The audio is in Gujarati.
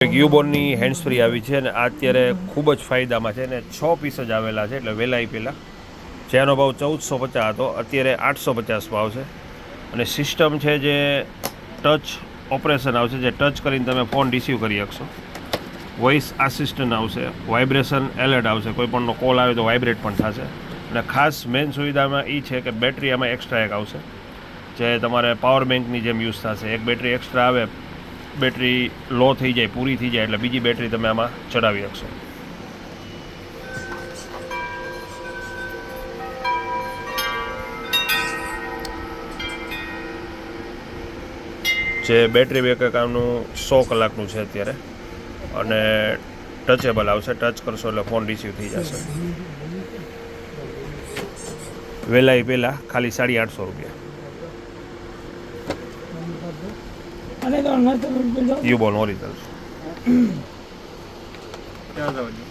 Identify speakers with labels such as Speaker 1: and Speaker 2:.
Speaker 1: એક યુબોનની હેન્ડ્સ ફ્રી આવી છે અને આ અત્યારે ખૂબ જ ફાયદામાં છે ને 6 પીસ જ આવેલા છે એટલે વહેલાઈ પહેલાં જેનો ભાવ 1450 હતો અત્યારે 850 ભાવ છે અને સિસ્ટમ છે જે ટચ ઓપરેશન આવશે જે ટચ કરીને તમે ફોન રિસીવ કરી શકશો વોઇસ આસિસ્ટન્ટ આવશે વાઇબ્રેશન એલર્ટ આવશે કોઈ પણનો કોલ આવે તો વાઇબ્રેટ પણ થશે અને ખાસ મેઇન સુવિધામાં એ છે કે બેટરી આમાં એક્સ્ટ્રા એક આવશે જે તમારે પાવર બેંકની જેમ યુઝ થશે એક બેટરી એક્સ્ટ્રા આવે બેટરી લો થઈ જાય પૂરી થઈ જાય એટલે બીજી બેટરી તમે આમાં ચડાવી શકશો જે બેટરી બેકઅપ આનું 100 કલાકનું છે અત્યારે અને ટચેબલ આવશે ટચ કરશો એટલે ફોન રિસીવ થઈ જશે વહેલાઈ પહેલાં ખાલી 850 રૂપિયા યુબોન ઓરિજિનલ